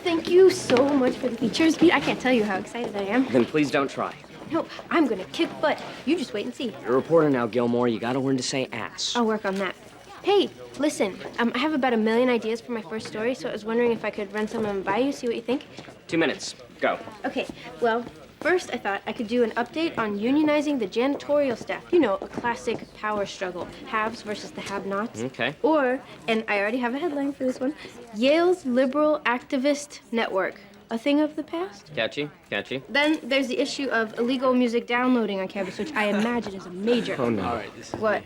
thank you so much for the features, Pete. I can't tell you how excited I am. Then please don't try. No, I'm gonna kick butt. You just wait and see. You're a reporter now, Gilmore. You gotta learn to say ass. I'll work on that. Hey, listen, I have about 1,000,000 ideas for my first story, so I was wondering if I could run some of them by you, see what you think. 2 minutes. Go. Okay, well, first I thought I could do an update on unionizing the janitorial staff. You know, a classic power struggle, haves versus the have-nots. Okay. Or, and I already have a headline for this one, Yale's Liberal Activist Network. A thing of the past? Catchy, catchy. Then there's the issue of illegal music downloading on campus, which I imagine is a major... Oh, no. All right, this is What?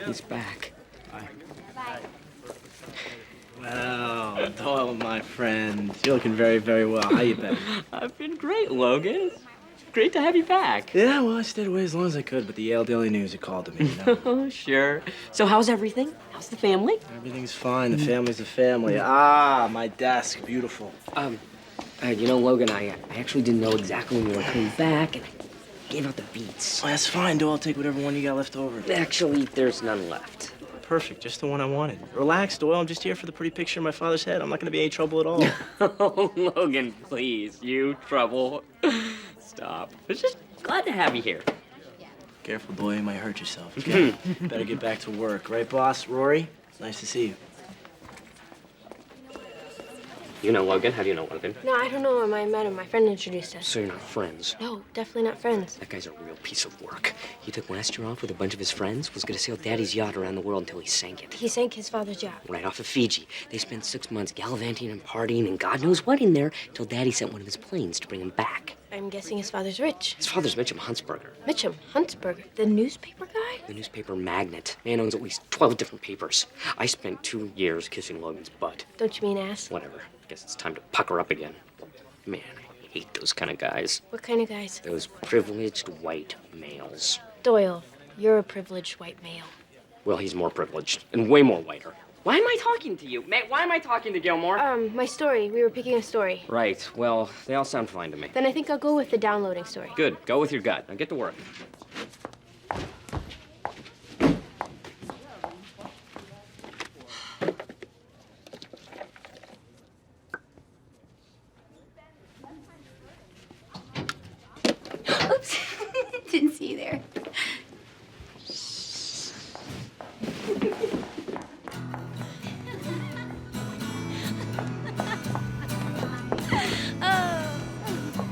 He's back. Well, Doyle, my friend, you're looking very, very well. How you been? I've been great, Logan. It's great to have you back. Yeah, well, I stayed away as long as I could, but the Yale Daily News had called to me, you know? Oh, sure. So how's everything? How's the family? Everything's fine. The family's a family. Ah, my desk, beautiful. You know, Logan, I actually didn't know exactly when you were coming back, and I gave out the beats. Well, that's fine, Doyle. I'll take whatever one you got left over. Actually, there's none left. Perfect, just the one I wanted. Relax, Doyle. I'm just here for the pretty picture of my father's head. I'm not gonna be any trouble at all. Oh, Logan, please. You trouble. Stop. It's just glad to have you here. Careful, Doyle. You might hurt yourself. Okay? Better get back to work. Right, boss? Rory? Nice to see you. You know Logan? How do you know Logan? No, I don't know him. I met him. My friend introduced us. So you're not friends? No, definitely not friends. That guy's a real piece of work. He took last year off with a bunch of his friends, was gonna sail Daddy's yacht around the world until he sank it. He sank his father's yacht. Right off of Fiji. They spent 6 months gallivanting and partying and God knows what in there till Daddy sent one of his planes to bring him back. I'm guessing his father's rich. His father's Mitchum Huntsberger, Mitchum Huntsberger, the newspaper guy? the newspaper magnate. Man owns at least 12 different papers. I spent 2 years kissing Logan's butt. Don't you mean ass? Whatever. Guess it's time to pucker up again. Man, I hate those kind of guys. What kind of guys? Those privileged white males. Doyle, you're a privileged white male. Well, he's more privileged and way more whiter. Why am I talking to you? Why am I talking to Gilmore? My story. We were picking a story. Right. Well, they all sound fine to me. Then I think I'll go with the downloading story. Good. Go with your gut. Now get to work. Oops. Didn't see you there.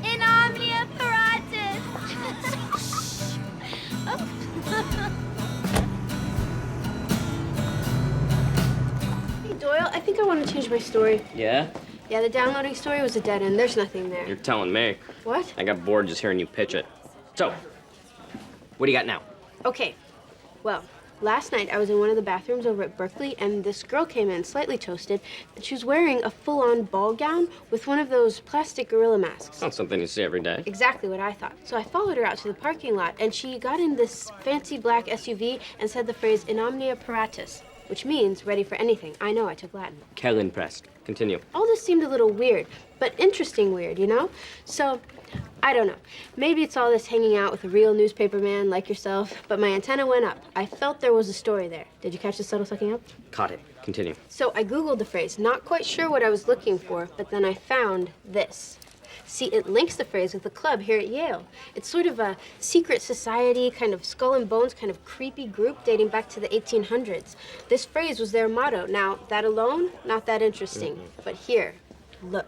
In omnia paratus. Hey, Doyle, I think I want to change my story. Yeah? Yeah, the downloading story was a dead end. There's nothing there. You're telling me. What? I got bored just hearing you pitch it. So, what do you got now? Okay. Well, last night I was in one of the bathrooms over at Berkeley, and this girl came in, slightly toasted, and she was wearing a full-on ball gown with one of those plastic gorilla masks. Not something you see every day. Exactly what I thought. So I followed her out to the parking lot, and she got in this fancy black SUV and said the phrase in omnia paratus, which means ready for anything. I know, I took Latin. Kel impressed. Continue. All this seemed a little weird, but interesting weird, you know? So, I don't know. Maybe it's all this hanging out with a real newspaper man like yourself, but my antenna went up. I felt there was a story there. Did you catch the subtle sucking up? Caught it. Continue. So I Googled the phrase, not quite sure what I was looking for, but then I found this. See, it links the phrase with the club here at Yale. It's sort of a secret society, kind of skull and bones, kind of creepy group dating back to the 1800s. This phrase was their motto. Now, that alone, not that interesting. But here, look.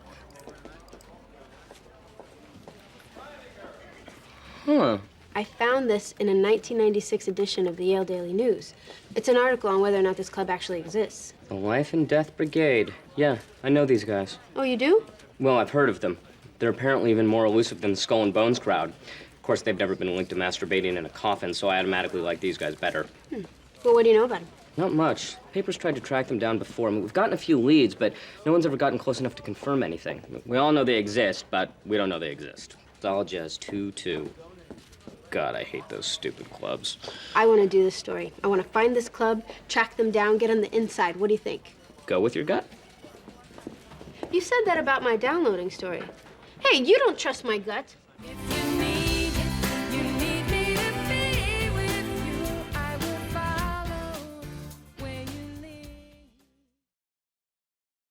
Huh. I found this in a 1996 edition of the Yale Daily News. It's an article on whether or not this club actually exists. The Life and Death Brigade. Yeah, I know these guys. Oh, you do? Well, I've heard of them. They're apparently even more elusive than the Skull and Bones crowd. Of course, they've never been linked to masturbating in a coffin, so I automatically like these guys better. Well, what do you know about them? Not much. Papers tried to track them down before. I mean, we've gotten a few leads, but no one's ever gotten close enough to confirm anything. We all know they exist, but we don't know they exist. It's all just too. God, I hate those stupid clubs. I want to do this story. I want to find this club, track them down, get on the inside. What do you think? Go with your gut. You said that about my downloading story. Hey, you don't trust my gut.